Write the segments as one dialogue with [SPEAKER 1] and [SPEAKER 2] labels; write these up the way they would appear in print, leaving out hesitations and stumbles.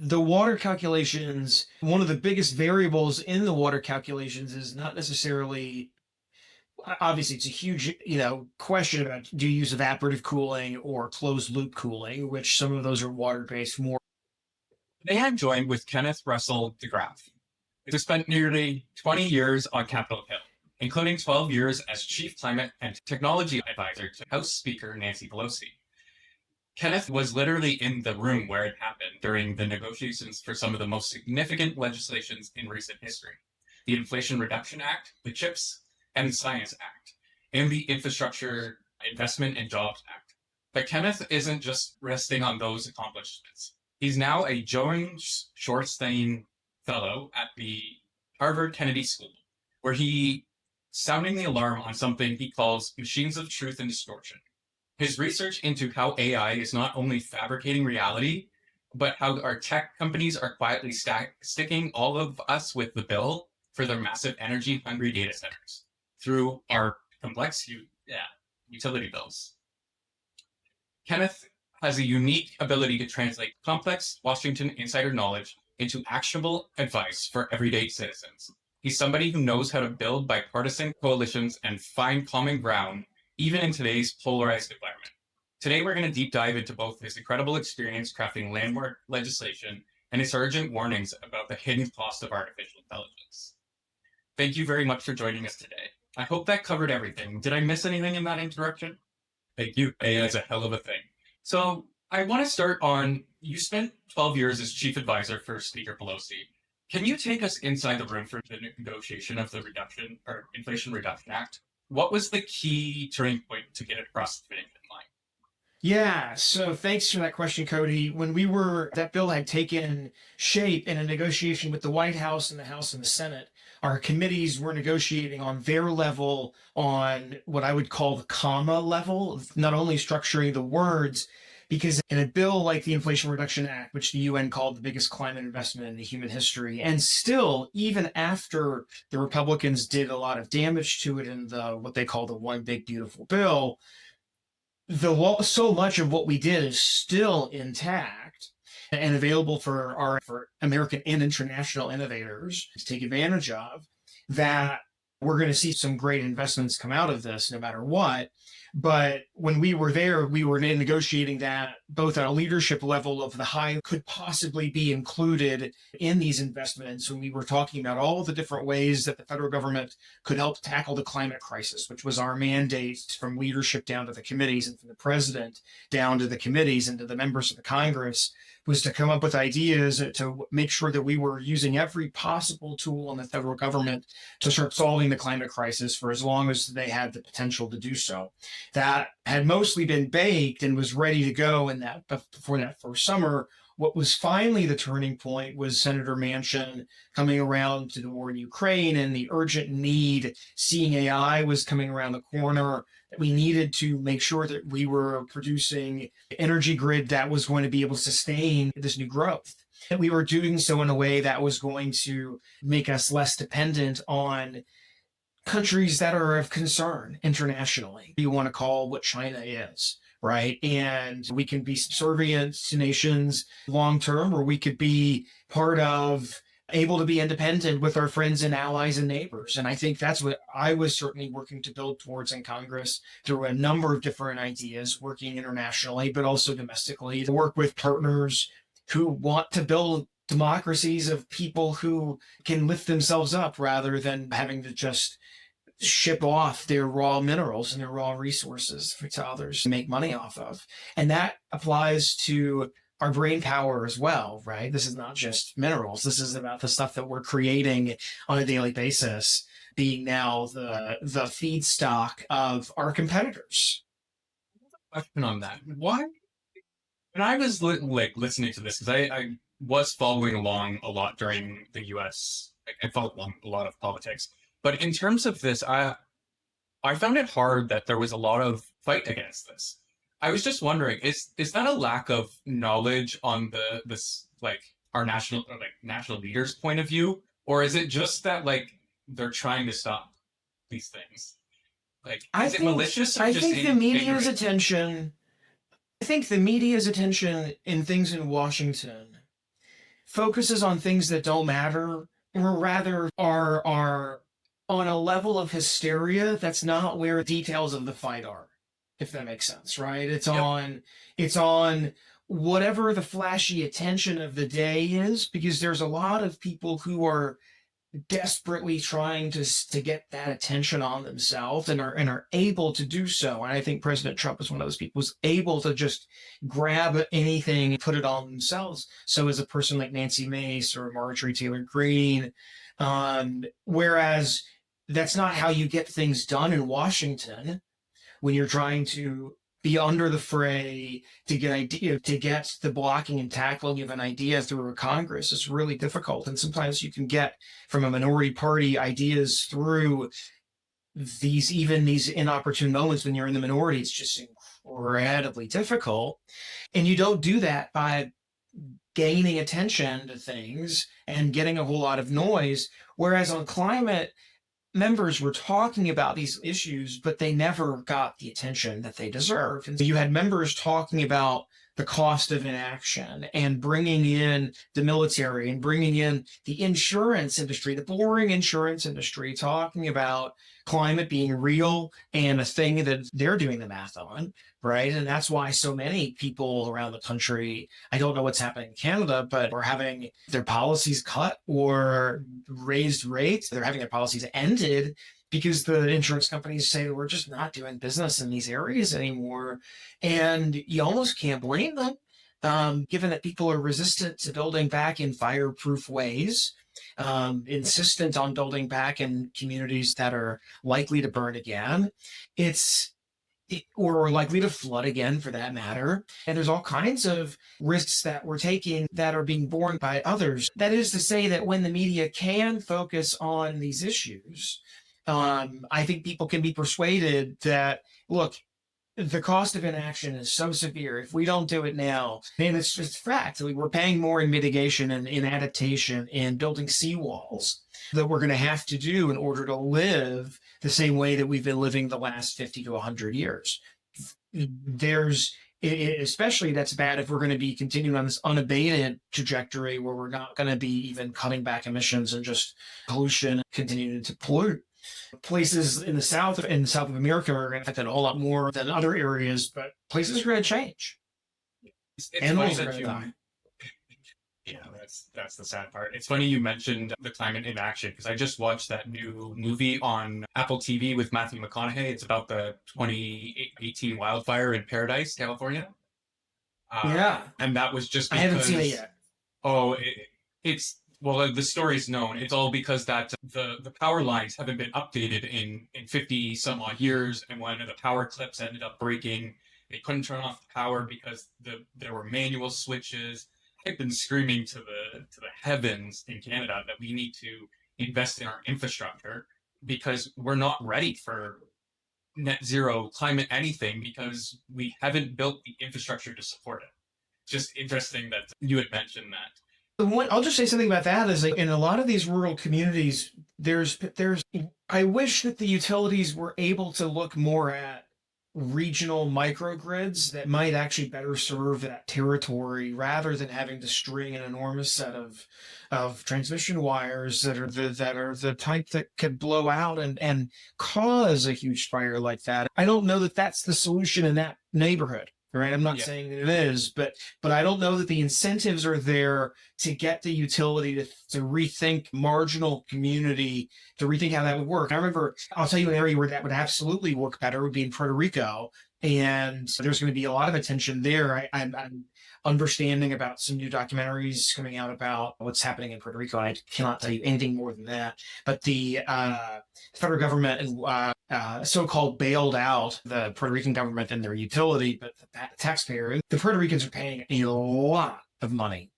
[SPEAKER 1] the water calculations, one of the biggest variables in the water calculations is not necessarily, obviously it's a huge, question about do you use evaporative cooling or closed loop cooling, which some of those are water-based more.
[SPEAKER 2] Today I'm joined with Kenneth Russell DeGraff, who spent nearly 20 years on Capitol Hill, including 12 years as Chief Climate and Technology Advisor to House Speaker Nancy Pelosi. Kenneth was literally in the room where it happened during the negotiations for some of the most significant legislations in recent history: the Inflation Reduction Act, the CHIPS and Science Act, and the Infrastructure Investment and Jobs Act. But Kenneth isn't just resting on those accomplishments. He's now a Jones Shortstein Fellow at the Harvard Kennedy School, where he sounding the alarm on something he calls machines of truth and distortion. His research into how AI is not only fabricating reality, but how our tech companies are quietly sticking all of us with the bill for their massive energy-hungry data centers through our complex utility bills. Kenneth has a unique ability to translate complex Washington insider knowledge into actionable advice for everyday citizens. He's somebody who knows how to build bipartisan coalitions and find common ground, even in today's polarized environment. Today, we're going to deep dive into both his incredible experience crafting landmark legislation and his urgent warnings about the hidden cost of artificial intelligence. Thank you very much for joining us today. I hope that covered everything. Did I miss anything in that introduction? Thank you. That's a hell of a thing. So I want to start on, you spent 12 years as chief advisor for Speaker Pelosi. Can you take us inside the room for the negotiation of the Inflation Reduction Act? What was the key turning point to get it across the finish line?
[SPEAKER 1] Yeah, so thanks for that question, Cody. When that bill had taken shape in a negotiation with the White House and the House and the Senate, our committees were negotiating on their level, on what I would call the comma level, not only structuring the words, because in a bill like the Inflation Reduction Act, which the UN called the biggest climate investment in the human history, and still, even after the Republicans did a lot of damage to it in what they call the One Big Beautiful Bill, so much of what we did is still intact and available for American and international innovators to take advantage of, that we're going to see some great investments come out of this no matter what. But when we were there, we were negotiating that both at a leadership level of the high could possibly be included in these investments. When we were talking about all the different ways that the federal government could help tackle the climate crisis, which was our mandate from leadership down to the committees and from the president down to the committees and to the members of the Congress, was to come up with ideas to make sure that we were using every possible tool in the federal government to start solving the climate crisis for as long as they had the potential to do so. That had mostly been baked and was ready to go before that first summer. What was finally the turning point was Senator Manchin coming around to the war in Ukraine and the urgent need, seeing AI was coming around the corner, that we needed to make sure that we were producing energy grid that was going to be able to sustain this new growth. That we were doing so in a way that was going to make us less dependent on countries that are of concern internationally. You want to call what China is, right? And we can be subservient to nations long term, or we could be part of, able to be independent with our friends and allies and neighbors. And I think that's what I was certainly working to build towards in Congress through a number of different ideas, working internationally, but also domestically, to work with partners who want to build democracies of people who can lift themselves up rather than having to just ship off their raw minerals and their raw resources to others to make money off of. And that applies to our brain power as well, right? This is not just minerals. This is about the stuff that we're creating on a daily basis, being now the feedstock of our competitors.
[SPEAKER 2] Question on that. Why? When I was listening to this, because I was following along a lot during the U.S., I followed along a lot of politics. But in terms of this, I found it hard that there was a lot of fight against this. I was just wondering, is that a lack of knowledge on our national leaders' point of view, or is it just that they're trying to stop these things? Is it malicious?
[SPEAKER 1] I think the media's attention. I think the media's attention in things in Washington focuses on things that don't matter, or rather are on a level of hysteria that's not where details of the fight are, if that makes sense, right?
[SPEAKER 2] Yep.
[SPEAKER 1] It's on whatever the flashy attention of the day is, because there's a lot of people who are desperately trying to get that attention on themselves and are able to do so. And I think President Trump is one of those people who's able to just grab anything, put it on themselves. So is a person like Nancy Mace or Marjorie Taylor Greene. Whereas that's not how you get things done in Washington when you're trying to be under the fray to get the blocking and tackling of an idea through a Congress is really difficult. And sometimes you can get from a minority party ideas through these inopportune moments when you're in the minority. It's just incredibly difficult. And you don't do that by gaining attention to things and getting a whole lot of noise. Whereas on climate, members were talking about these issues, but they never got the attention that they deserved. And so you had members talking about the cost of inaction and bringing in the military and bringing in the insurance industry, the boring insurance industry, talking about climate being real and a thing that they're doing the math on, right? And that's why so many people around the country, I don't know what's happening in Canada, but are having their policies cut or raised rates. They're having their policies ended because the insurance companies say we're just not doing business in these areas anymore. And you almost can't blame them, given that people are resistant to building back in fireproof ways, insistent on building back in communities that are likely to burn again. Or likely to flood again, for that matter. And there's all kinds of risks that we're taking that are being borne by others. That is to say that when the media can focus on these issues, I think people can be persuaded that, look, the cost of inaction is so severe. If we don't do it now, then it's just fact. We're paying more in mitigation and in adaptation and building seawalls that we're going to have to do in order to live the same way that we've been living the last 50 to 100 years. Especially that's bad if we're going to be continuing on this unabated trajectory where we're not going to be even cutting back emissions and just pollution continuing to pollute. Places in the South of America are going to affect it a whole lot more than other areas, but places are going to change. Animals are going to die.
[SPEAKER 2] Yeah, that's the sad part. It's funny you mentioned the climate inaction, because I just watched that new movie on Apple TV with Matthew McConaughey. It's about the 2018 wildfire in Paradise, California.
[SPEAKER 1] Yeah.
[SPEAKER 2] And that was just because...
[SPEAKER 1] I haven't seen it yet.
[SPEAKER 2] Oh, well, the story's known. It's all because that the power lines haven't been updated in 50 some odd years, and when the power clips ended up breaking, they couldn't turn off the power because there were manual switches. I've been screaming to the heavens in Canada that we need to invest in our infrastructure because we're not ready for net zero climate anything because we haven't built the infrastructure to support it. Just interesting that you had mentioned that.
[SPEAKER 1] I'll just say something about that is, like, in a lot of these rural communities, I wish that the utilities were able to look more at regional microgrids that might actually better serve that territory rather than having to string an enormous set of transmission wires that are the type that could blow out and cause a huge fire like that. I don't know that that's the solution in that neighborhood. Right. I'm not saying that it is, but I don't know that the incentives are there to get the utility to rethink marginal community, to rethink how that would work. I remember, I'll tell you an area where that would absolutely work better would be in Puerto Rico. And there's going to be a lot of attention there. I'm understanding about some new documentaries coming out about what's happening in Puerto Rico. I cannot tell you anything more than that. But the federal government so-called bailed out the Puerto Rican government and their utility, but the taxpayer, the Puerto Ricans are paying a lot of money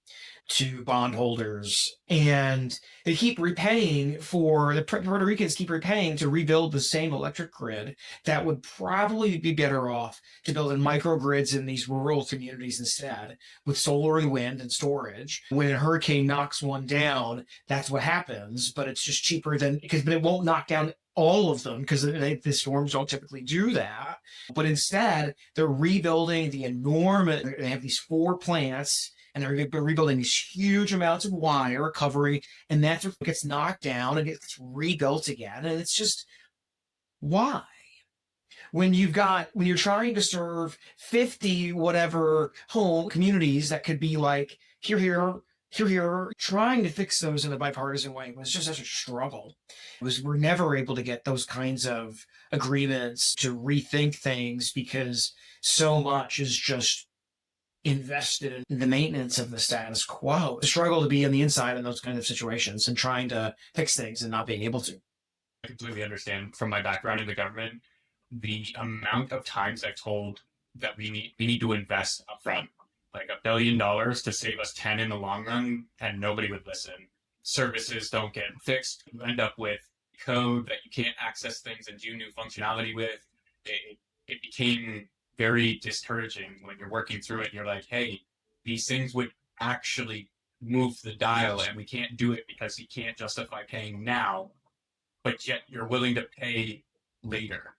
[SPEAKER 1] to bondholders, and they keep repaying the Puerto Ricans keep repaying to rebuild the same electric grid that would probably be better off to build in microgrids in these rural communities instead, with solar and wind and storage. When a hurricane knocks one down, that's what happens, but it's just cheaper but it won't knock down all of them because the storms don't typically do that. But instead, they're rebuilding they have these 4 plants and they're rebuilding these huge amounts of wire recovery, and that's what gets knocked down and gets rebuilt again. And it's just, why? When you're trying to serve 50 whatever home communities that could be like here, trying to fix those in a bipartisan way was just such a struggle. We're never able to get those kinds of agreements to rethink things because so much is just invested in the maintenance of the status quo. The struggle to be on the inside in those kind of situations and trying to fix things and not being able to.
[SPEAKER 2] I completely understand from my background in the government, the amount of times I've told that we need to invest upfront, like $1 billion to save us 10 in the long run, and nobody would listen. Services don't get fixed. You end up with code that you can't access things and do new functionality with. It became very discouraging when you're working through it. You're like, hey, these things would actually move the dial, and we can't do it because you can't justify paying now, but yet you're willing to pay later.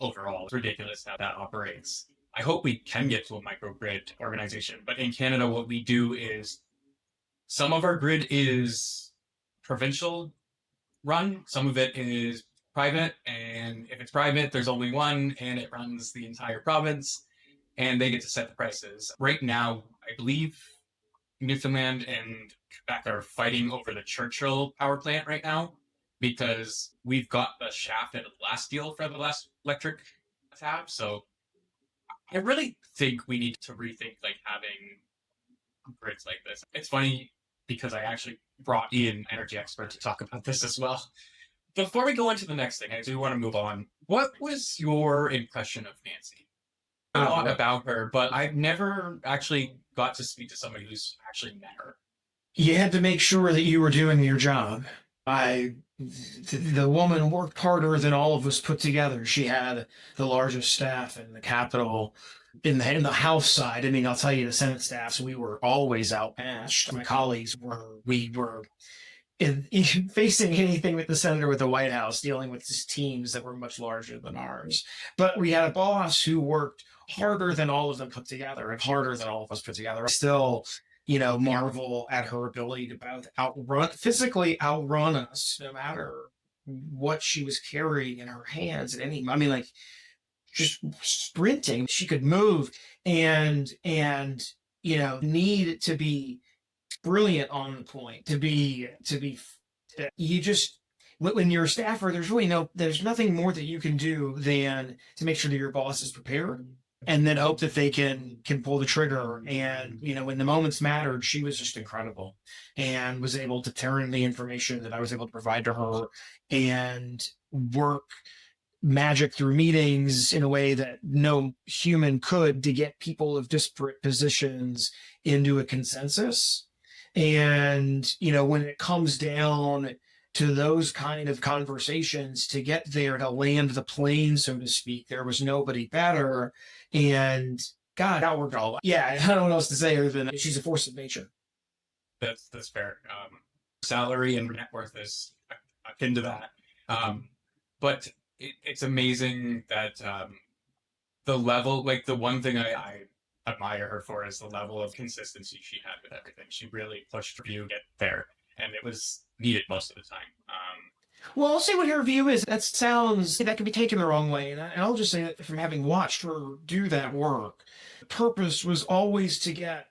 [SPEAKER 2] Overall, it's ridiculous how that operates. I hope we can get to a microgrid organization, but in Canada, what we do is some of our grid is provincial run, some of it is private, and if it's private, there's only one, and it runs the entire province, and they get to set the prices. Right now, I believe Newfoundland and Quebec are fighting over the Churchill power plant right now, because we've got the shaft and last deal for the last electric tab. So I really think we need to rethink like having grids like this. It's funny because I actually brought in an energy expert to talk about this as well. Before we go into the next thing, I do want to move on. What was your impression of Nancy? A lot about her, but I've never actually got to speak to somebody who's actually met her.
[SPEAKER 1] You had to make sure that you were doing your job. The woman worked harder than all of us put together. She had the largest staff in the Capitol, in the House side. I mean, I'll tell you, the Senate staffs, we were always outmatched. My colleagues we were facing anything with the Senate or with the White House, dealing with these teams that were much larger than ours. But we had a boss who worked harder than all of them put together, and harder than all of us put together. Still, marvel at her ability to both physically outrun us, no matter what she was carrying in her hands at any. I mean, like, just sprinting. She could move and need to be brilliant on the point to be. You just, when you're a staffer, there's nothing more that you can do than to make sure that your boss is prepared, and then hope that they can pull the trigger. And, when the moments mattered, she was just incredible and was able to turn the information that I was able to provide to her and work magic through meetings in a way that no human could, to get people of disparate positions into a consensus. And, when it comes down to those kind of conversations, to get there, to land the plane, so to speak, there was nobody better. And God, that worked all. Yeah, I don't know what else to say other than she's a force of nature.
[SPEAKER 2] That's fair. Salary and net worth is akin to that. But it's amazing that the level, like the one thing I admire her for is the level of consistency she had with everything. She really pushed for you to get there, and it was needed most of the time.
[SPEAKER 1] Well, I'll say what her view is. That can be taken the wrong way. And I'll just say that from having watched her do that work, the purpose was always to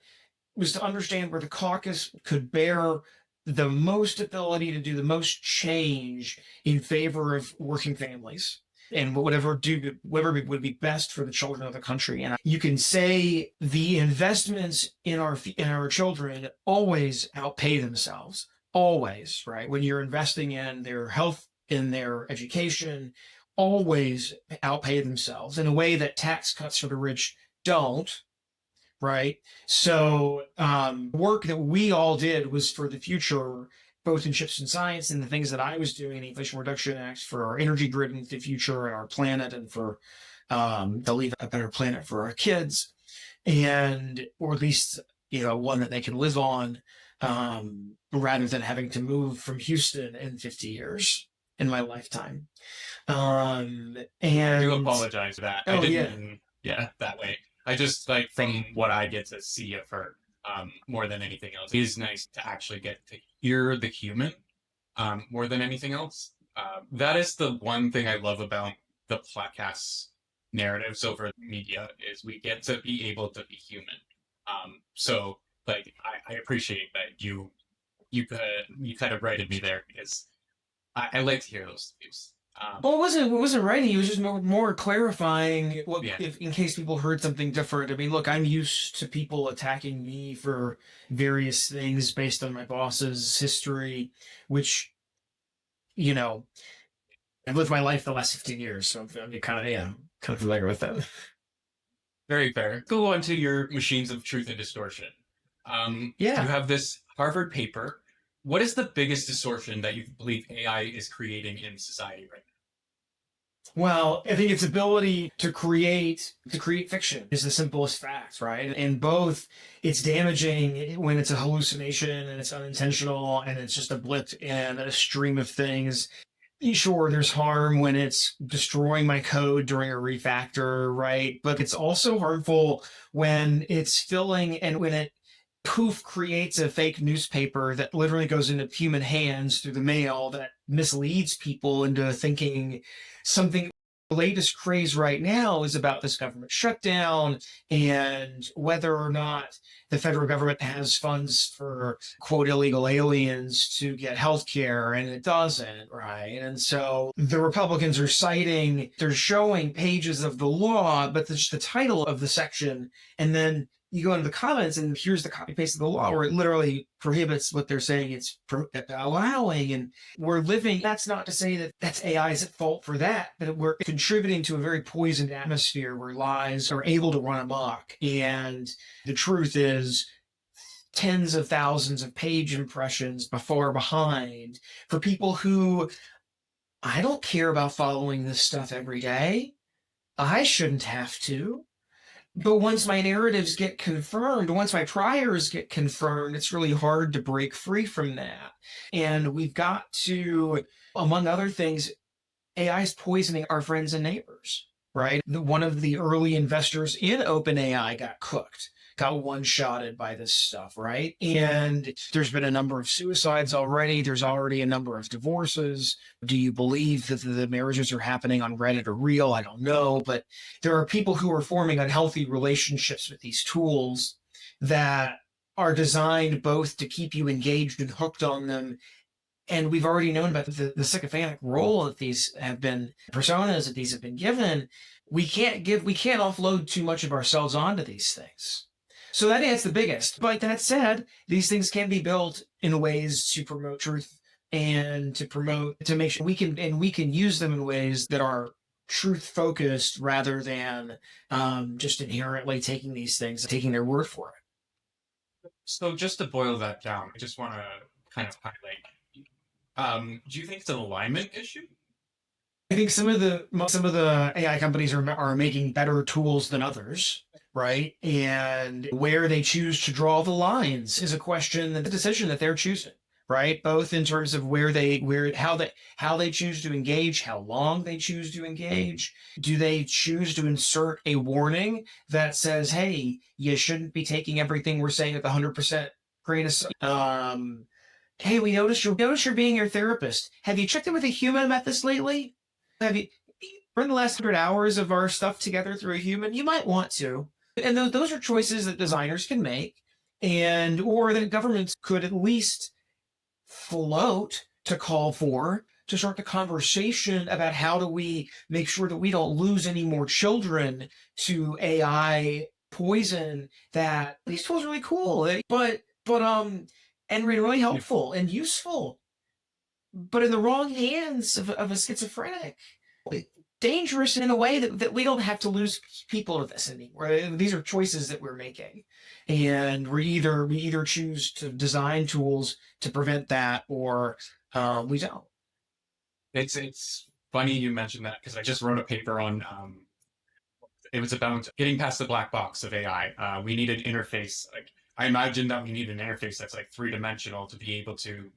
[SPEAKER 1] understand where the caucus could bear the most ability to do the most change in favor of working families, and whatever would be best for the children of the country. And you can say the investments in our children always outpay themselves. Always, right? When you're investing in their health, in their education, always outpay themselves in a way that tax cuts for the rich don't, right? So work that we all did was for the future, both in chips and science, and the things that I was doing, the Inflation Reduction Act, for our energy grid in the future and our planet, and for to leave a better planet for our kids, or at least one that they can live on, rather than having to move from Houston in 50 years in my lifetime. And
[SPEAKER 2] I do apologize for that.
[SPEAKER 1] Oh,
[SPEAKER 2] I didn't mean, that way. I just, like, from what I get to see of her, more than anything else. It is nice to actually get to hear the human more than anything else. That is the one thing I love about the podcast narratives over media is we get to be able to be human. So like I appreciate that you kind of righted me there because I like to hear those views.
[SPEAKER 1] Well, it wasn't writing. It was just more clarifying what
[SPEAKER 2] Yeah.
[SPEAKER 1] if in case people heard something different. I mean, look, I'm used to people attacking me for various things based on my boss's history, which you know I've lived my life the last 15 years, so I'm kind of kind of familiar with that.
[SPEAKER 2] Very fair. Go on to your machines of truth and distortion. You
[SPEAKER 1] Yeah.
[SPEAKER 2] have this Harvard paper. What is the biggest distortion that you believe AI is creating in society right
[SPEAKER 1] Well, I think its ability to create fiction is the simplest fact, right? And both it's damaging when it's a hallucination and it's unintentional and it's just a blip in a stream of things. Sure, there's harm when it's destroying my code during a refactor, right? But it's also harmful when it's filling and when it poof creates a fake newspaper that literally goes into human hands through the mail that misleads people into thinking something. The latest craze right now is about this government shutdown and whether or not the federal government has funds for quote illegal aliens to get health care, and it doesn't, right? And so the Republicans are citing, they're showing pages of the law, but the title of the section, and then you go into the comments and here's the copy paste of the law where it literally prohibits what they're saying it's allowing. And we're living, that's not to say that that's AI's at fault for that, but we're contributing to a very poisoned atmosphere where lies are able to run amok. And the truth is, tens of thousands of page impressions before or behind for people who I don't care about following this stuff every day. I shouldn't have to. But once my narratives get confirmed, once my priors get confirmed, it's really hard to break free from that. And we've got to, among other things, AI is poisoning our friends and neighbors, right? One of the early investors in OpenAI got cooked, got one-shotted by this stuff, right? And there's been a number of suicides already. There's already a number of divorces. Do you believe that the marriages are happening on Reddit are real? I don't know. But there are people who are forming unhealthy relationships with these tools that are designed both to keep you engaged and hooked on them. And we've already known about the sycophantic role that these have been, personas that these have been given. We can't offload too much of ourselves onto these things. So that's the biggest. But that said, these things can be built in ways to promote truth and to make sure we can use them in ways that are truth focused rather than just inherently taking these things, taking their word for it.
[SPEAKER 2] So just to boil that down, I just want to kind of highlight. Do you think it's an alignment issue?
[SPEAKER 1] I think some of the AI companies are making better tools than others, right? And where they choose to draw the lines is a question, the decision that they're choosing, right? Both in terms of how they choose to engage, how long they choose to engage. Do they choose to insert a warning that says, "Hey, you shouldn't be taking everything we're saying with 100% grain of salt." Hey, we noticed you're being your therapist. Have you checked in with a human about this lately? Have you run the last 100 hours of our stuff together through a human? You might want to. And those are choices that designers can make, and or that governments could at least float to call for to start the conversation about how do we make sure that we don't lose any more children to AI poison. That these tools are really cool, and really helpful and useful, but in the wrong hands of a schizophrenic, dangerous in a way that we don't have to lose people to this anymore. These are choices that we're making, and we either choose to design tools to prevent that, or we don't.
[SPEAKER 2] It's funny you mentioned that because I just wrote a paper on it was about getting past the black box of AI. We need an interface. Like I imagine that we need an interface that's like three-dimensional to be able to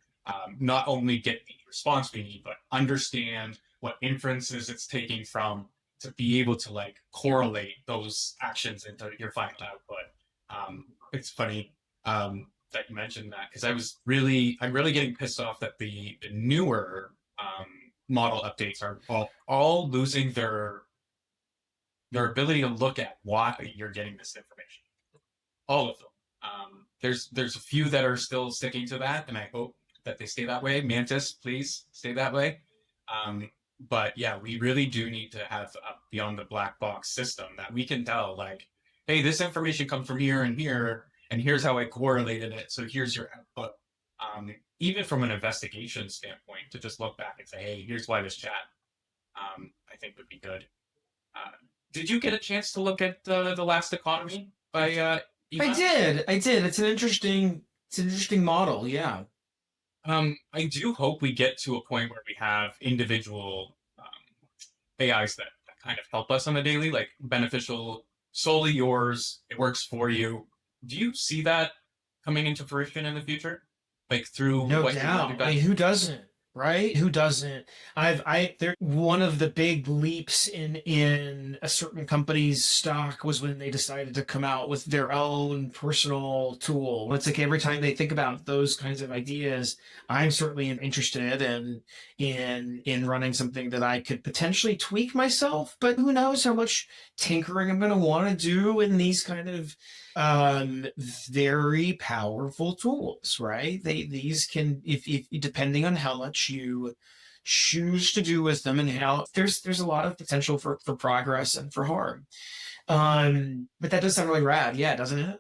[SPEAKER 2] not only get the response we need, but understand what inferences it's taking from to be able to like correlate those actions into your final output. It's funny. that you mentioned that, because I'm really getting pissed off that the newer model updates are all losing their ability to look at why you're getting this information. All of them. There's a few that are still sticking to that, and I hope that they stay that way. Mantis, please stay that way. But yeah, we really do need to have a beyond the black box system that we can tell, like, hey, this information comes from here, and here's how I correlated it. So here's your output. Even from an investigation standpoint, to just look back and say, hey, here's why this chat, I think would be good. Did you get a chance to look at The Last Economy by
[SPEAKER 1] I did. It's an interesting model. Yeah.
[SPEAKER 2] I do hope we get to a point where we have individual AIs that kind of help us on a daily, like beneficial, solely yours. It works for you. Do you see that coming into fruition in the future? Like through
[SPEAKER 1] No
[SPEAKER 2] what
[SPEAKER 1] doubt. I mean, who doesn't? Right? Who doesn't? They're one of the big leaps in a certain company's stock was when they decided to come out with their own personal tool. It's like every time they think about those kinds of ideas, I'm certainly interested in running something that I could potentially tweak myself, but who knows how much tinkering I'm going to want to do in these kind of very powerful tools, right? These can, if depending on how much you choose to do with them and how there's a lot of potential for progress and for harm. But that does sound really rad, yeah, doesn't it?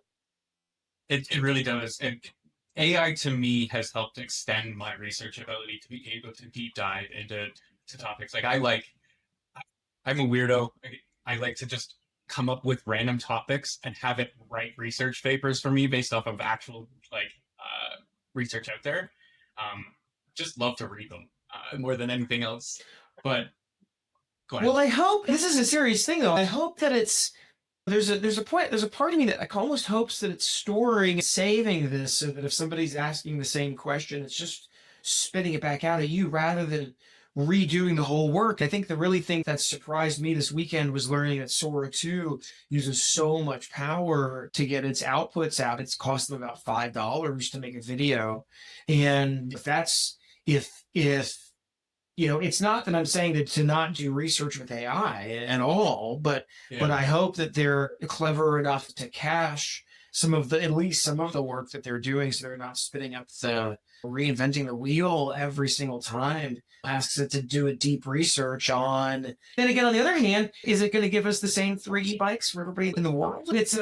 [SPEAKER 2] It really does. And AI to me has helped extend my research ability to be able to deep dive into topics. Like I'm a weirdo. I like to just come up with random topics and have it write research papers for me based off of actual research out there. Just love to read them more than anything else. But go ahead.
[SPEAKER 1] Well, I hope this is a serious thing though. I hope that there's a part of me that almost hopes that it's storing, saving this so that if somebody's asking the same question, it's just spitting it back out at you rather than redoing the whole work. I think the really thing that surprised me this weekend was learning that Sora 2 uses so much power to get its outputs out. It's cost them about $5 to make a video. And if it's not that I'm saying that to not do research with AI at all, but I hope that they're clever enough to cache at least some of the work that they're doing, so they're not spitting up reinventing the wheel every single time asks it to do a deep research on. Then again, on the other hand, is it going to give us the same 3 e-bikes for everybody in the world? It's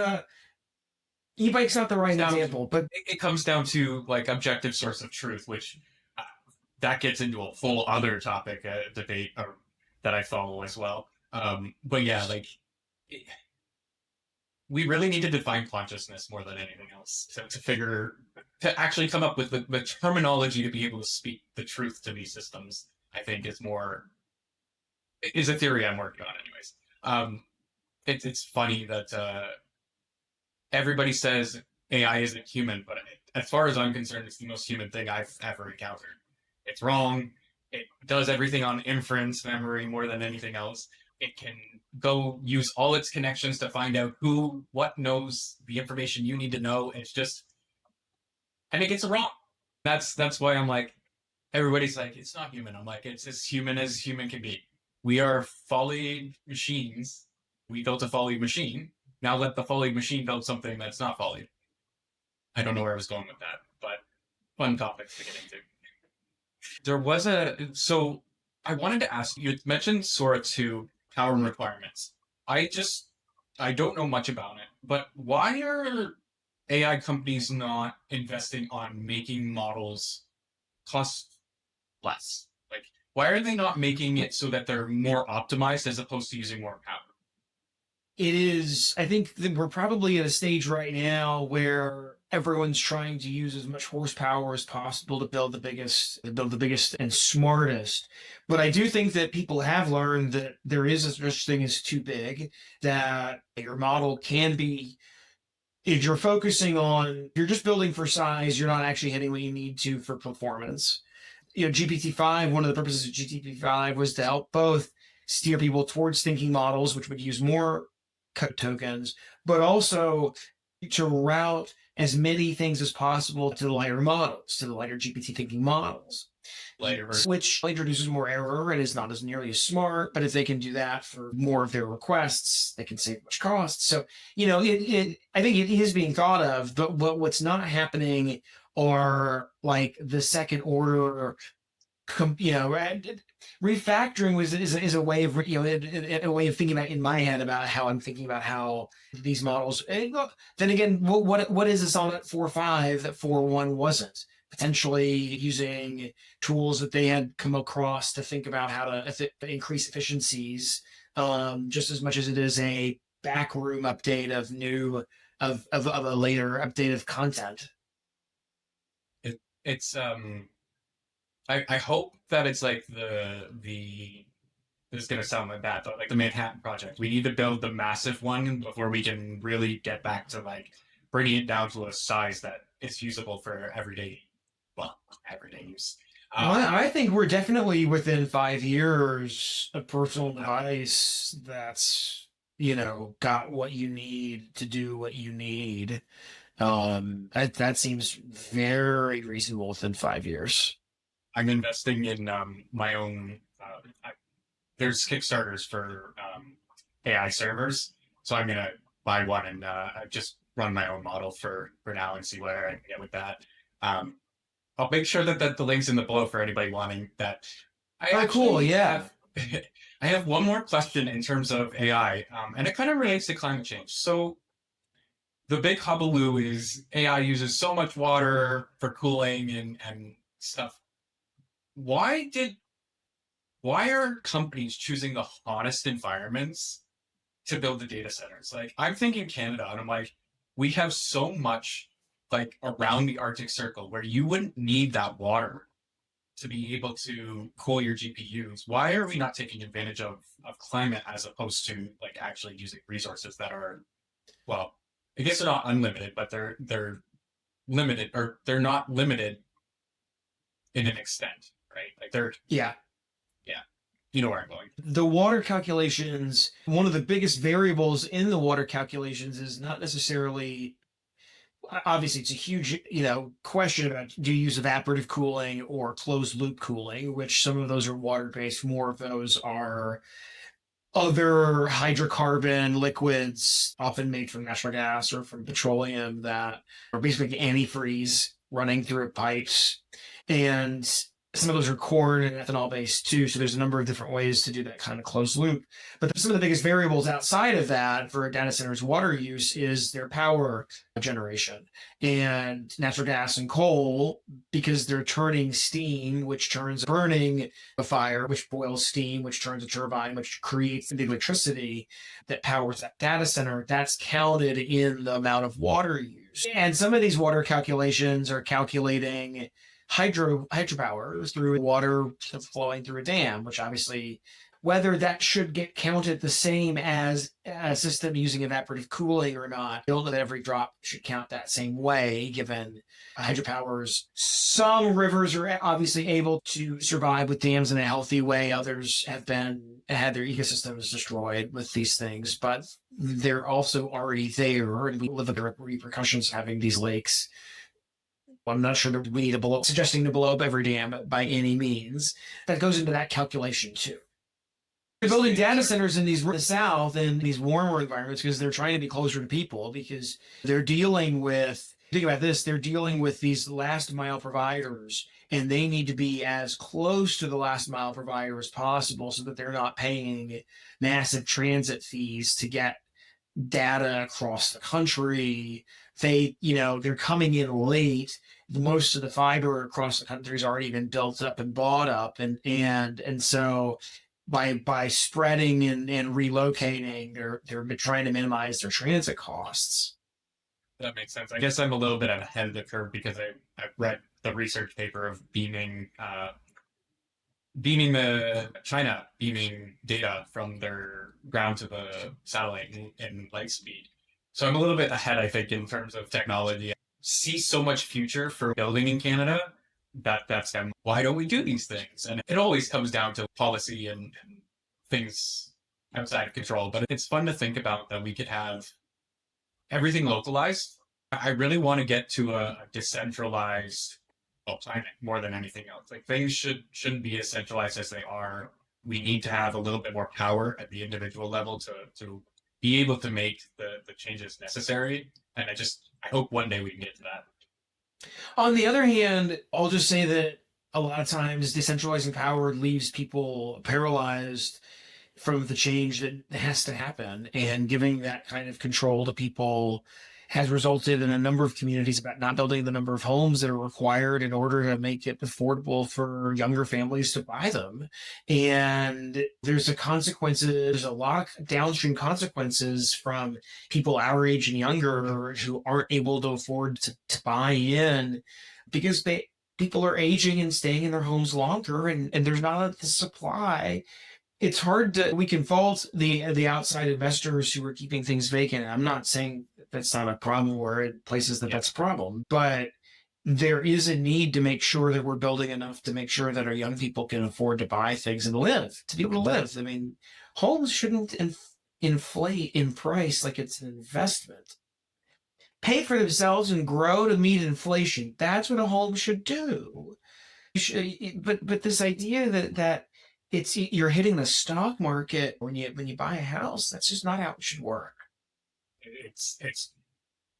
[SPEAKER 1] e-bike's not the right example, but
[SPEAKER 2] it comes down to like objective source of truth, which that gets into a full other topic debate that I follow as well. But yeah, we really need to define consciousness more than anything else to actually come up with the terminology to be able to speak the truth to these systems. I think is a theory I'm working on anyways. It's funny that everybody says AI isn't human, but as far as I'm concerned, it's the most human thing I've ever encountered. It's wrong. It does everything on inference memory more than anything else. It can go use all its connections to find out what knows the information you need to know. And it gets it wrong. That's why I'm like, everybody's like, it's not human. I'm like, it's as human can be. We are folly machines. We built a folly machine. Now let the folly machine build something that's not folly. I don't know where I was going with that, but fun topics to get into. So I wanted to ask you mentioned Sora 2 power requirements. I don't know much about it, but why are AI companies not investing on making models cost less? Like, why are they not making it so that they're more optimized as opposed to using more power?
[SPEAKER 1] I think that we're probably at a stage right now where everyone's trying to use as much horsepower as possible to build the biggest and smartest. But I do think that people have learned that there is a such thing as too big, that your model can be, if you're you're just building for size, you're not actually hitting what you need to for performance. GPT-5, one of the purposes of GPT-5 was to help both steer people towards thinking models, which would use more code tokens, but also to route as many things as possible to the lighter models, to the lighter GPT thinking models. Which introduces more error and is not as nearly as smart. But if they can do that for more of their requests, they can save much cost. So, I think it is being thought of, but what's not happening are like the second order, refactoring is a way of, a way of thinking about in my head about how I'm thinking about how these models, then again, what is this on at 4.5 that 4.1 wasn't? Potentially using tools that they had come across to think about how to increase efficiencies, just as much as it is a backroom update of a later update of content.
[SPEAKER 2] It's I hope that it's like the this is gonna sound like bad, but like the Manhattan Project. We need to build the massive one before we can really get back to like bringing it down to a size that is usable for everyday use.
[SPEAKER 1] I think we're definitely within 5 years a personal device that's got what you need to do what you need. That seems very reasonable within 5 years.
[SPEAKER 2] I'm investing in my own. There's Kickstarters for AI servers, so I'm gonna buy one and just run my own model for now and see where I can get with that. I'll make sure that the link's in the below for anybody wanting that.
[SPEAKER 1] Cool, yeah.
[SPEAKER 2] I have one more question in terms of AI, and it kind of relates to climate change. So the big hullabaloo is AI uses so much water for cooling and stuff. Why are companies choosing the hottest environments to build the data centers? Like, I'm thinking Canada, and I'm like, we have so much like around the Arctic Circle where you wouldn't need that water to be able to cool your GPUs. Why are we not taking advantage of climate as opposed to like actually using resources that are, well, I guess they're not unlimited, but they're limited, or they're not limited in an extent, right? Like
[SPEAKER 1] yeah.
[SPEAKER 2] You know where I'm going.
[SPEAKER 1] The water calculations, one of the biggest variables in the water calculations is not necessarily, obviously it's a huge, question about do you use evaporative cooling or closed loop cooling, which some of those are water-based, more of those are other hydrocarbon liquids, often made from natural gas or from petroleum, that are basically antifreeze running through pipes. And some of those are corn and ethanol based too. So there's a number of different ways to do that kind of closed loop. But some of the biggest variables outside of that for a data center's water use is their power generation. And natural gas and coal, because they're turning steam, which turns burning a fire, which boils steam, which turns a turbine, which creates the electricity that powers that data center, that's counted in the amount of water used. And some of these water calculations are calculating hydropower through water flowing through a dam, which obviously, whether that should get counted the same as a system using evaporative cooling or not, I don't know that every drop should count that same way, given hydropowers. Some rivers are obviously able to survive with dams in a healthy way. Others have had their ecosystems destroyed with these things, but they're also already there, and we live with the repercussions of having these lakes. I'm not sure that we need suggesting to blow up every dam by any means. That goes into that calculation too. They're building data centers in the South in these warmer environments because they're trying to be closer to people, because they're dealing with, think about this, they're dealing with these last mile providers, and they need to be as close to the last mile provider as possible so that they're not paying massive transit fees to get data across the country. They're coming in late. Most of the fiber across the country has already been built up and bought up, and so by spreading and relocating, they're trying to minimize their transit costs.
[SPEAKER 2] That makes sense. I guess I'm a little bit ahead of the curve because I've read the research paper of beaming data from their ground to the satellite in light speed. So I'm a little bit ahead, I think, in terms of technology. I see so much future for building in Canada that's them. Why don't we do these things? And it always comes down to policy and things outside of control. But it's fun to think about that we could have everything localized I really want to get to a decentralized climate more than anything else. Like things shouldn't be as centralized as they are. We need to have a little bit more power at the individual level to be able to make the changes necessary. And I hope one day we can get to that.
[SPEAKER 1] On the other hand, I'll just say that a lot of times decentralizing power leaves people paralyzed from the change that has to happen. And giving that kind of control to people has resulted in a number of communities about not building the number of homes that are required in order to make it affordable for younger families to buy them. And there's a lot of downstream consequences from people our age and younger who aren't able to afford to buy in because people are aging and staying in their homes longer, and there's not the supply. It's hard to, we can fault the outside investors who are keeping things vacant. I'm not saying that's not a problem or in places that that's a problem, but there is a need to make sure that we're building enough to make sure that our young people can afford to buy things and live, to be able to live. I mean, homes shouldn't inflate in price like it's an investment. Pay for themselves and grow to meet inflation. That's what a home should do. But this idea that you're hitting the stock market when you buy a house, that's just not how it should work.
[SPEAKER 2] It's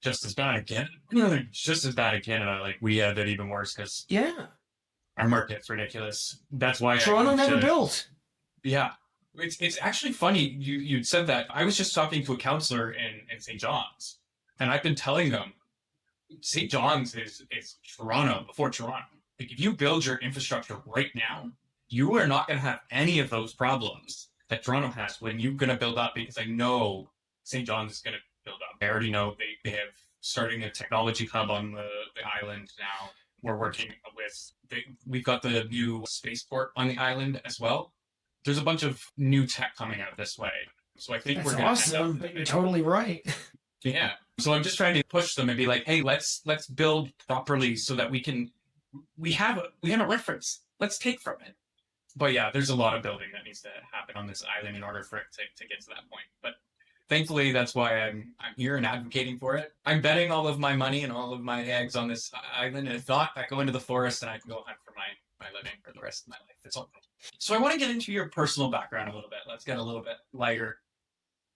[SPEAKER 2] just as bad again. It's just as bad in Canada. Like we have it even worse because
[SPEAKER 1] Yeah,
[SPEAKER 2] our market's ridiculous. That's why
[SPEAKER 1] Toronto never built.
[SPEAKER 2] Yeah, it's actually funny you said that. I was just talking to a counselor in St. John's, and I've been telling them St. John's is Toronto before Toronto. Like if you build your infrastructure right now, you are not going to have any of those problems that Toronto has when you're going to build up, because I know St. John's is going to build up. I already know they have starting a technology hub on the island now. We're working with, we've got the new spaceport on the island as well. There's a bunch of new tech coming out this way. So I think
[SPEAKER 1] That's
[SPEAKER 2] we're going to
[SPEAKER 1] awesome, but you're totally right.
[SPEAKER 2] Yeah. So I'm just trying to push them and be like, hey, let's build properly so that we have a reference. Let's take from it. But yeah, there's a lot of building that needs to happen on this island in order for it to get to that point. But thankfully, that's why I'm here and advocating for it. I'm betting all of my money and all of my eggs on this island. And if not, I go into the forest and I can go hunt for my living for the rest of my life. It's all good. So I want to get into your personal background a little bit. Let's get a little bit lighter.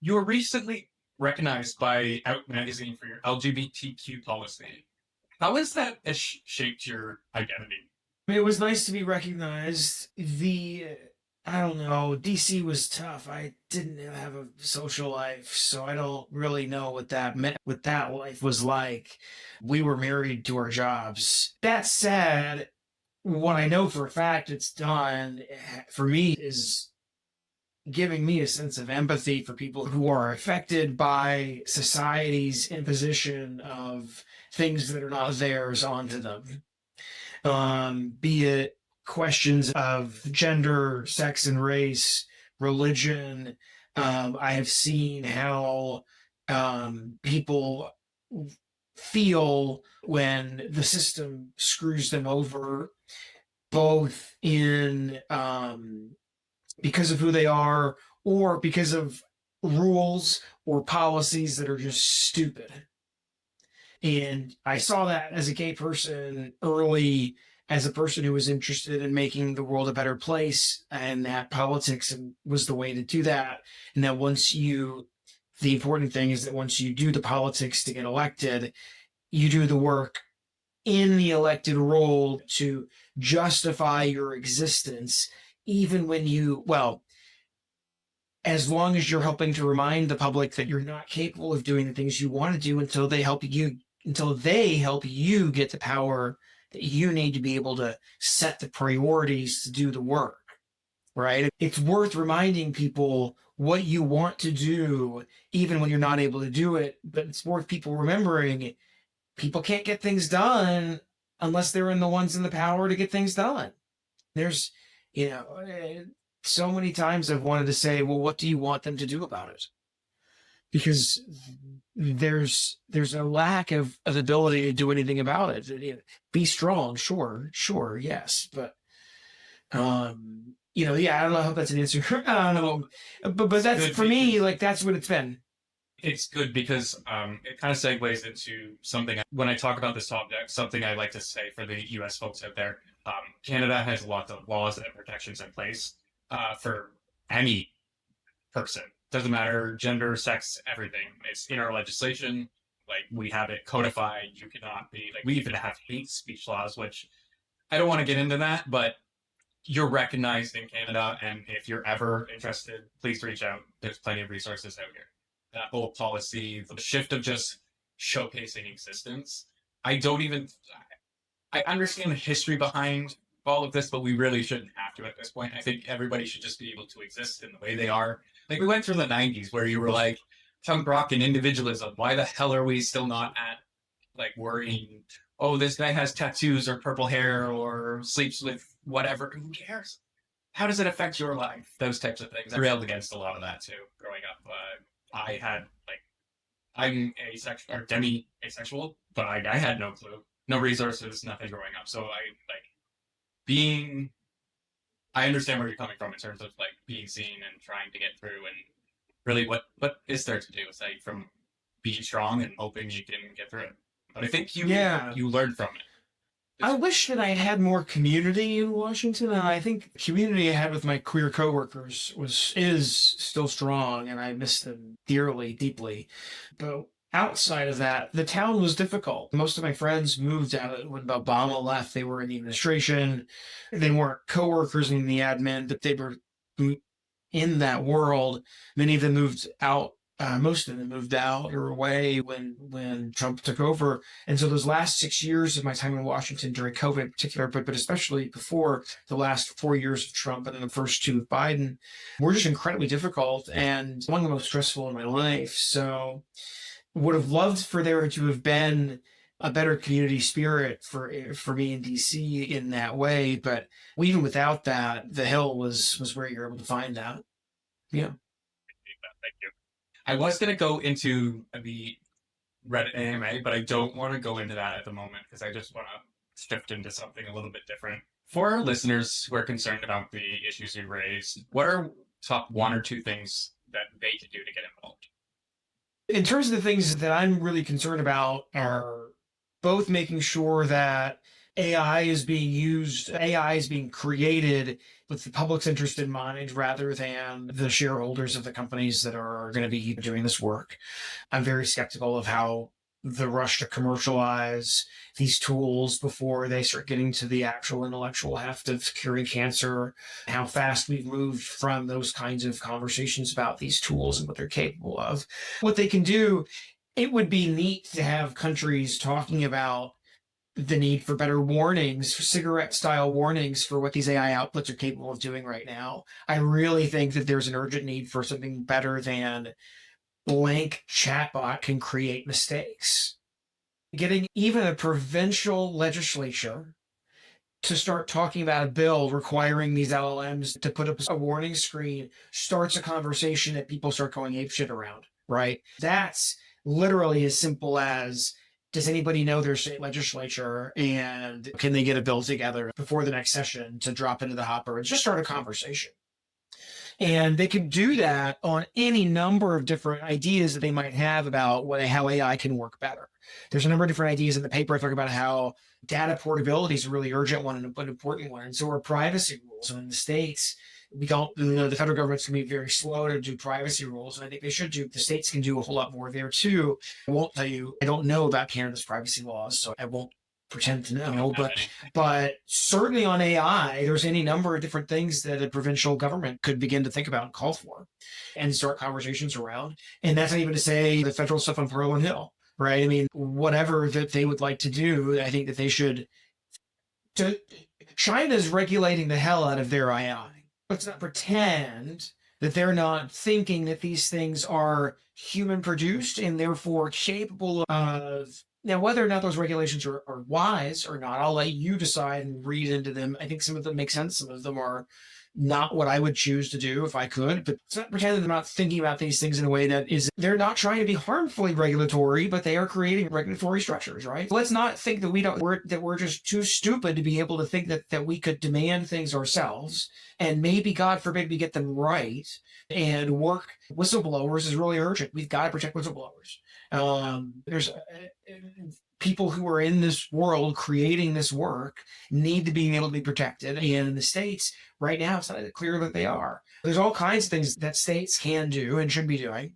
[SPEAKER 2] You were recently recognized by Out Magazine for your LGBTQ policy. How has that shaped your identity?
[SPEAKER 1] It was nice to be recognized. I don't know, DC was tough. I didn't have a social life, so I don't really know what that meant, what that life was like. We were married to our jobs. That said, what I know for a fact it's done for me is giving me a sense of empathy for people who are affected by society's imposition of things that are not theirs onto them. Be it questions of gender, sex and race, religion. I have seen how people feel when the system screws them over, both in because of who they are or because of rules or policies that are just stupid. And I saw that as a gay person early, as a person who was interested in making the world a better place, and that politics was the way to do that. And that the important thing is that once you do the politics to get elected, you do the work in the elected role to justify your existence, even when as long as you're helping to remind the public that you're not capable of doing the things you want to do until they help you get the power that you need to be able to set the priorities to do the work, right? It's worth reminding people what you want to do, even when you're not able to do it, but it's worth people remembering people can't get things done unless they're in the ones in the power to get things done. There's, so many times I've wanted to say, well, what do you want them to do about it? Because there's a lack of ability to do anything about it. Be strong, sure, yes, but I don't know. I hope that's an answer. I don't know, but that's for me. Like that's what it's been.
[SPEAKER 2] It's good because it kind of segues into something when I talk about this topic, something I like to say for the US folks out there. Canada has lots of laws and protections in place for any person. Doesn't matter gender, sex, everything. It's in our legislation. Like we have it codified. You cannot be like we even have hate speech laws, which I don't want to get into that, but you're recognized in Canada, and if you're ever interested, please reach out. There's plenty of resources out here. That whole policy, the shift of just showcasing existence. I don't even, I understand the history behind all of this, but we really shouldn't have to at this point. I think everybody should just be able to exist in the way they are. Like we went through the 90s where you were like, punk rock and individualism. Why the hell are we still not at like worrying, oh, this guy has tattoos or purple hair or sleeps with whatever? Who cares? How does it affect your life? Those types of things. I railed against a lot of that too growing up. I had like, I'm asexual or demi-asexual, but I had no clue, no resources, nothing growing up. So I understand where you're coming from in terms of like being seen and trying to get through, and really what is there to do aside from being strong and hoping you can get through it. But I think you learned from it.
[SPEAKER 1] I wish that I had more community in Washington, and I think the community I had with my queer coworkers is still strong, and I miss them dearly, deeply. But outside of that, the town was difficult. Most of my friends moved out when Obama left. They were in the administration. They weren't coworkers in the admin, but they were in that world. Many of them moved out. Most of them moved out or away when Trump took over. And so those last 6 years of my time in Washington during COVID in particular, but especially before the last 4 years of Trump and then the first two of Biden, were just incredibly difficult and one of the most stressful in my life. So would have loved for there to have been a better community spirit for me in DC in that way. But even without that, the Hill was where you're able to find that. Yeah.
[SPEAKER 2] Thank you. I was going to go into the Reddit AMA, but I don't want to go into that at the moment because I just want to shift into something a little bit different. For our listeners who are concerned about the issues you raised, what are top one or two things that they can do to get involved?
[SPEAKER 1] In terms of the things that I'm really concerned about are both making sure that AI is being created with the public's interest in mind rather than the shareholders of the companies that are going to be doing this work. I'm very skeptical of how the rush to commercialize these tools before they start getting to the actual intellectual heft of curing cancer, how fast we've moved from those kinds of conversations about these tools and what they're capable of. What they can do, it would be neat to have countries talking about the need for better warnings, for cigarette-style warnings for what these AI outputs are capable of doing right now. I really think that there's an urgent need for something better than blank chatbot can create mistakes. Getting even a provincial legislature to start talking about a bill requiring these LLMs to put up a warning screen starts a conversation that people start going apeshit around, right? That's literally as simple as, does anybody know their state legislature and can they get a bill together before the next session to drop into the hopper and just start a conversation? And they can do that on any number of different ideas that they might have about how AI can work better. There's a number of different ideas in the paper. I talk about how data portability is a really urgent one and an important one. And so are privacy rules. And in the States, we don't, the federal government's going to be very slow to do privacy rules. And I think they should do, the states can do a whole lot more there too. I won't tell you, I don't know about Canada's privacy laws, so I won't pretend to know, but certainly on AI, there's any number of different things that a provincial government could begin to think about and call for and start conversations around. And that's not even to say the federal stuff on Parliament Hill, right? I mean, whatever that they would like to do, I think that they should. China's regulating the hell out of their AI. Let's not pretend that they're not thinking that these things are human produced and therefore capable of. Now, whether or not those regulations are wise or not, I'll let you decide and read into them. I think some of them make sense. Some of them are not what I would choose to do if I could, but it's not pretending they're not thinking about these things in a way that is, they're not trying to be harmfully regulatory, but they are creating regulatory structures, right? Let's not think that we're just too stupid to be able to think that we could demand things ourselves, and maybe, God forbid, we get them right, and work whistleblowers is really urgent. We've got to protect whistleblowers. There's people who are in this world creating this work need to be able to be protected. And in the States right now, it's not clear that they are. There's all kinds of things that states can do and should be doing.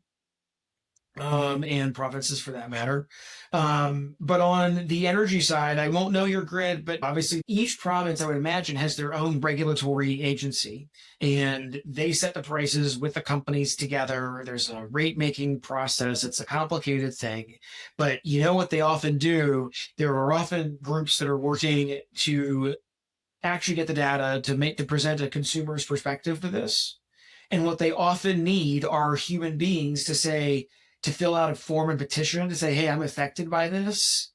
[SPEAKER 1] And provinces for that matter. But on the energy side, I won't know your grid, but obviously each province, I would imagine, has their own regulatory agency, and they set the prices with the companies together. There's a rate making process. It's a complicated thing, but you know what they often do? There are often groups that are working to actually get the data to present a consumer's perspective to this. And what they often need are human beings to fill out a form and petition to say, hey, I'm affected by this,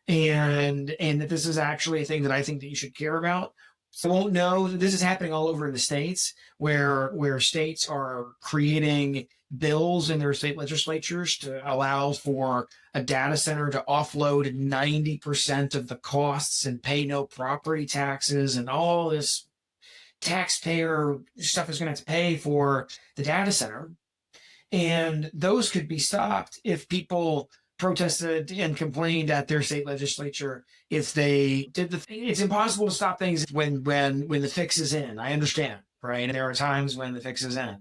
[SPEAKER 1] and that this is actually a thing that I think that you should care about. So I won't know. This is happening all over in the states, where states are creating bills in their state legislatures to allow for a data center to offload 90% of the costs and pay no property taxes, and all this taxpayer stuff is going to have to pay for the data center. And those could be stopped if people protested and complained at their state legislature if they did it's impossible to stop things when the fix is in. I understand, right? And there are times when the fix is in.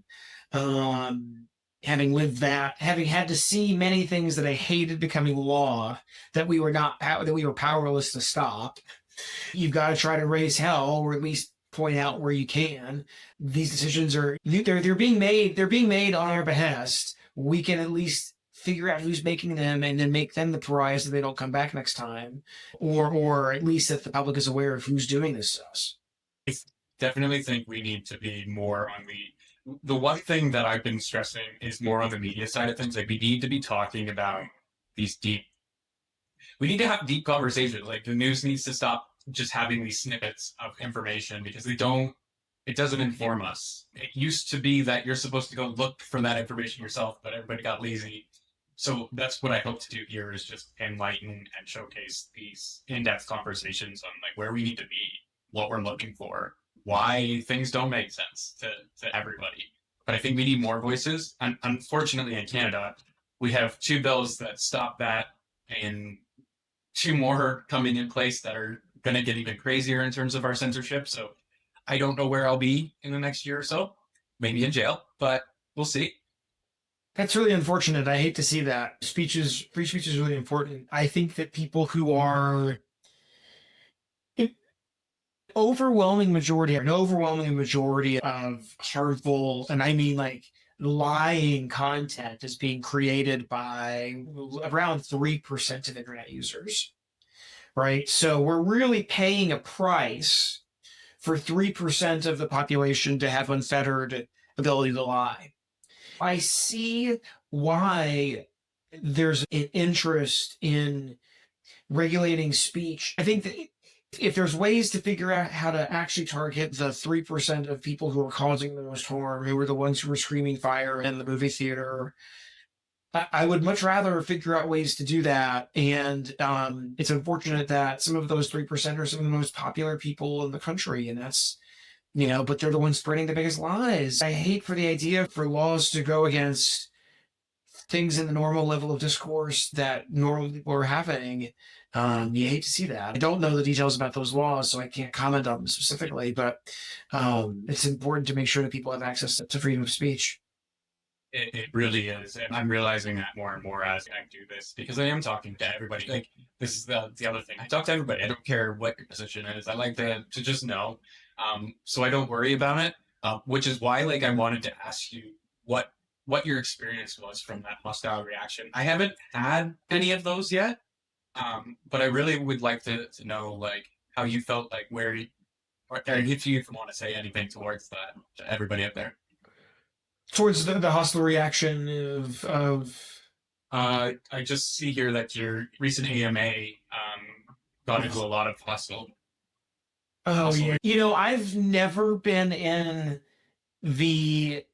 [SPEAKER 1] Having lived that, having had to see many things that I hated becoming law that we were powerless to stop, you've got to try to raise hell, or at least point out where you can. These decisions they're being made on our behest. We can at least figure out who's making them and then make them the pariahs so they don't come back next time, or at least that the public is aware of who's doing this to us.
[SPEAKER 2] I definitely think we need to be more on the one thing that I've been stressing is more on the media side of things. Like, we need to be talking about we need to have deep conversations. Like, the news needs to stop just having these snippets of information, because it doesn't inform us. It used to be that you're supposed to go look for that information yourself, but everybody got lazy. So that's what I hope to do here, is just enlighten and showcase these in-depth conversations on like where we need to be, what we're looking for, why things don't make sense to everybody. But I think we need more voices. And unfortunately in Canada, we have 2 bills that stop that, and 2 more coming in place that are going to get even crazier in terms of our censorship. So I don't know where I'll be in the next year or so, maybe in jail, but we'll see.
[SPEAKER 1] That's really unfortunate. I hate to see that. Free speech is really important. I think that people who are an overwhelming majority of harmful, and I mean like lying content, is being created by around 3% of internet users. Right? So we're really paying a price for 3% of the population to have unfettered ability to lie. I see why there's an interest in regulating speech. I think that if there's ways to figure out how to actually target the 3% of people who are causing the most harm, who are the ones who are screaming fire in the movie theater, I would much rather figure out ways to do that. And it's unfortunate that some of those 3% are some of the most popular people in the country. And that's, but they're the ones spreading the biggest lies. I hate for the idea for laws to go against things in the normal level of discourse that normal people are having. You hate to see that. I don't know the details about those laws, so I can't comment on them specifically, but it's important to make sure that people have access to freedom of speech.
[SPEAKER 2] It really is. And I'm realizing that more and more as I do this, because I am talking to everybody. Like, this is the other thing. I talk to everybody. I don't care what your position is. I like to just know. So I don't worry about it, which is why, like, I wanted to ask you what your experience was from that hostile reaction. I haven't had any of those yet, but I really would like to know, like, how you felt, like, or if you want to say anything towards that, to everybody up there.
[SPEAKER 1] Towards the hostile reaction of
[SPEAKER 2] I just see here that your recent AMA got into a lot of hostile.
[SPEAKER 1] Oh,
[SPEAKER 2] muscle.
[SPEAKER 1] yeah. You know, I've never been in the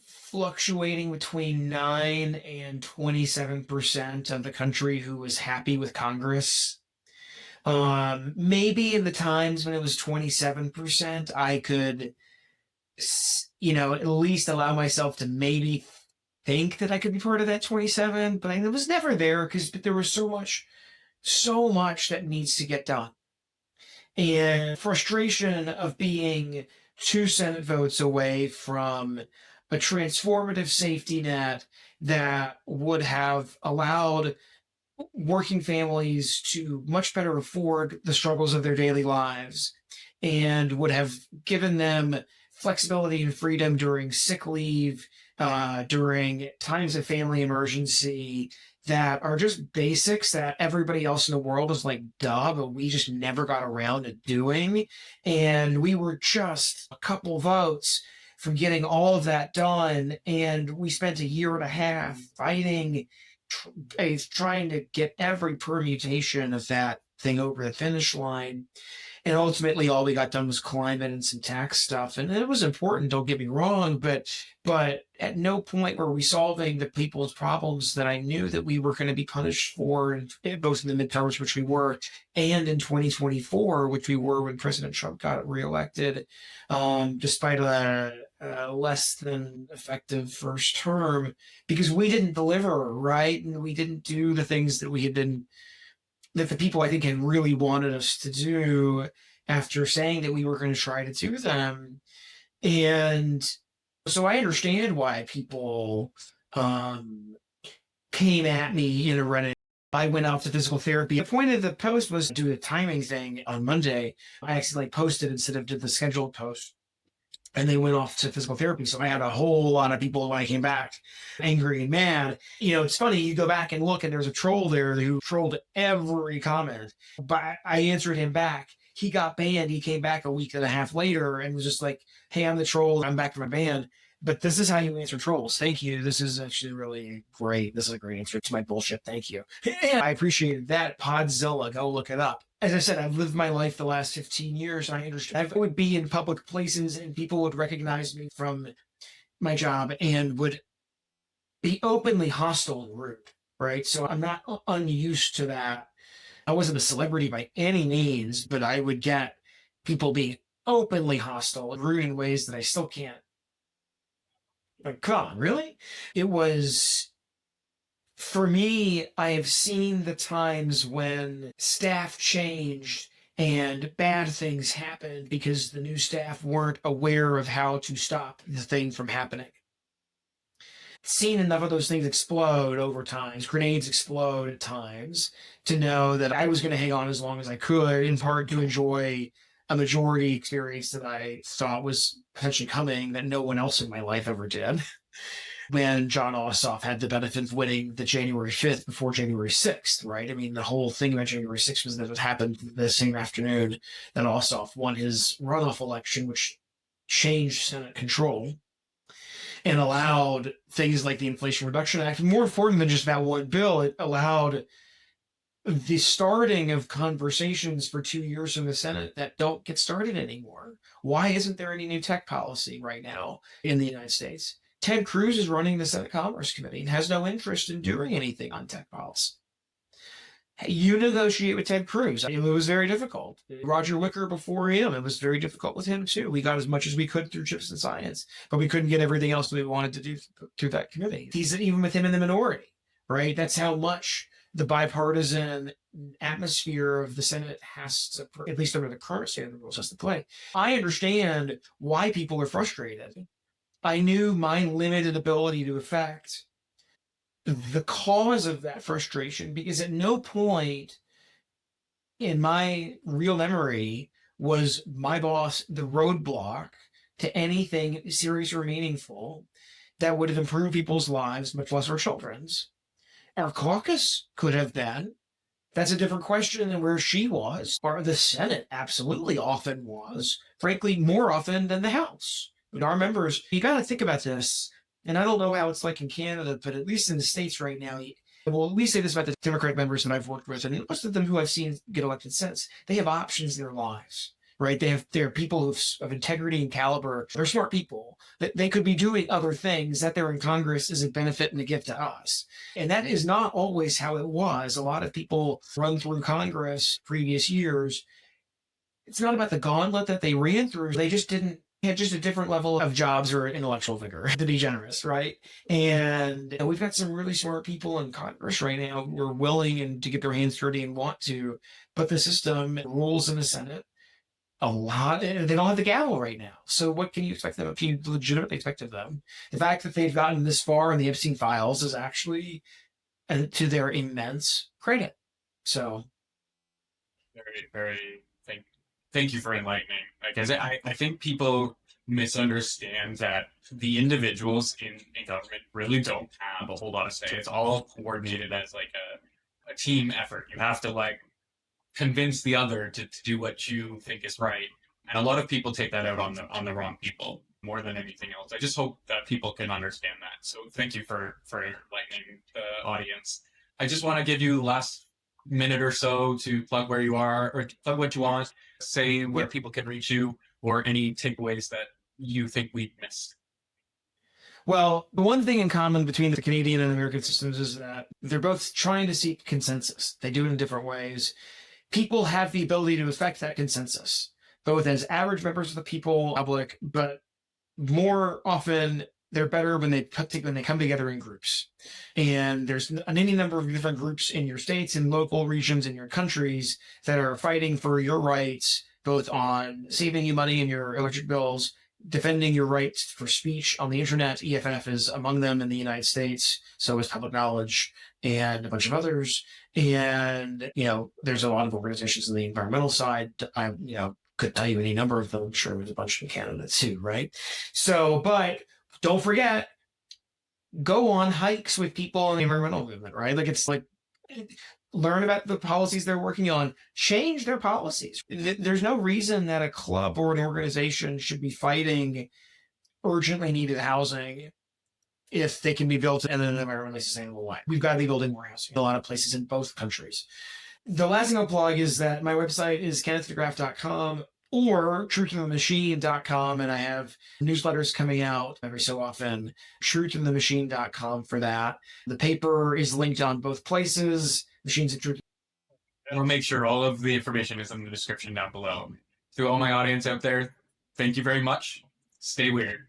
[SPEAKER 1] fluctuating between 9 and 27% of the country who was happy with Congress. Maybe in the times when it was 27%, I could, at least allow myself to maybe think that I could be part of that 27, but it was never there because there was so much that needs to get done. And frustration of being 2 Senate votes away from a transformative safety net that would have allowed working families to much better afford the struggles of their daily lives and would have given them flexibility and freedom during sick leave, during times of family emergency, that are just basics that everybody else in the world is like, duh, but we just never got around to doing. And we were just a couple votes from getting all of that done. And we spent a year and a half fighting, trying to get every permutation of that thing over the finish line. And ultimately, all we got done was climate and some tax stuff. And it was important, don't get me wrong, but at no point were we solving the people's problems that I knew that we were going to be punished for, both in the midterms, which we were, and in 2024, which we were when President Trump got reelected, despite a less than effective first term, because we didn't deliver, right? And we didn't do the things that that the people, I think, had really wanted us to do after saying that we were going to try to do them. And so I understand why people came at me in a Reddit. I went out to physical therapy. The point of the post was to do a timing thing on Monday. I actually posted instead of did the scheduled post. And they went off to physical therapy. So I had a whole lot of people when I came back angry and mad. It's funny, you go back and look and there's a troll there who trolled every comment. But I answered him back. He got banned. He came back a week and a half later and was just like, hey, I'm the troll. I'm back to my band. But this is how you answer trolls. Thank you. This is actually really great. This is a great answer to my bullshit. Thank you. And I appreciated that. Podzilla, go look it up. As I said, I've lived my life the last 15 years, and I understand. I would be in public places and people would recognize me from my job and would be openly hostile and rude, right? So I'm not unused to that. I wasn't a celebrity by any means, but I would get people being openly hostile and rude in ways that I still can't. Like, come on, really? It was... For me, I have seen the times when staff changed and bad things happened because the new staff weren't aware of how to stop the thing from happening. Seen enough of those things explode over time, grenades explode at times, to know that I was going to hang on as long as I could, in part to enjoy a majority experience that I thought was potentially coming that no one else in my life ever did. When John Ossoff had the benefit of winning the January 5th before January 6th, right? I mean, the whole thing about January 6th was that it happened the same afternoon that Ossoff won his runoff election, which changed Senate control and allowed things like the Inflation Reduction Act. More important than just that one bill, it allowed the starting of conversations for 2 years in the Senate that don't get started anymore. Why isn't there any new tech policy right now in the United States? Ted Cruz is running the Senate Commerce Committee and has no interest in doing anything on tech policy. You negotiate with Ted Cruz. It was very difficult. Roger Wicker before him, it was very difficult with him too. We got as much as we could through Chips and Science, but we couldn't get everything else we wanted to do through that committee. He's even with him in the minority, right? That's how much the bipartisan atmosphere of the Senate has to, at least under the current state of the rules, has to play. I understand why people are frustrated. I knew my limited ability to affect the cause of that frustration, because at no point in my real memory was my boss the roadblock to anything serious or meaningful that would have improved people's lives, much less our children's. Our caucus could have been. That's a different question than where she was, or the Senate absolutely often was, frankly, more often than the House. Our members, you got to think about this, and I don't know how it's like in Canada, but at least in the States right now, well, at least say this about the Democratic members that I've worked with, and most of them who I've seen get elected since, they have options in their lives, right? They're people of integrity and caliber. They're smart people. They could be doing other things. That they're in Congress is a benefit and a gift to us. And that is not always how it was. A lot of people run through Congress previous years. It's not about the gauntlet that they ran through. They just didn't had just a different level of jobs or intellectual vigor, to be generous, right? And we've got some really smart people in Congress right now who are willing and to get their hands dirty and want to, but the system rules in the Senate a lot. They don't have the gavel right now. So what can you expect them? If you legitimately expect of them, the fact that they've gotten this far in the Epstein files is actually to their immense credit. So
[SPEAKER 2] Very, very thank you for enlightening. Because I think people misunderstand that the individuals in government really don't have a whole lot of say. It's all coordinated as like a team effort. You have to like convince the other to do what you think is right. And a lot of people take that out on the wrong people more than anything else. I just hope that people can understand that. So thank you for enlightening the audience. I just want to give you the last minute or so to plug where you are or plug what you want, say where people can reach you or any takeaways that you think we missed.
[SPEAKER 1] Well, the one thing in common between the Canadian and American systems is that they're both trying to seek consensus. They do it in different ways. People have the ability to affect that consensus, both as average members of the people, public, but more often they're better when they come together in groups. And there's any number of different groups in your states and local regions in your countries that are fighting for your rights, both on saving you money in your electric bills, defending your rights for speech on the internet. EFF is among them in the United States. So is Public Knowledge and a bunch of others. And, there's a lot of organizations on the environmental side. I, could tell you any number of them. I'm sure there's a bunch in Canada too, right? So, but don't forget, go on hikes with people in the environmental movement, right? It's like, learn about the policies they're working on, change their policies. There's no reason that a club or an organization should be fighting urgently needed housing if they can be built in an environmentally sustainable way. We've got to be building more housing in a lot of places in both countries. The last thing I'll plug is that my website is kennethdegraff.com or truthandthemachine.com, and I have newsletters coming out every so often, truthandthemachine.com for that. The paper is linked on both places, Machines of Truth.
[SPEAKER 2] And we'll make sure all of the information is in the description down below. To all my audience out there, thank you very much. Stay weird.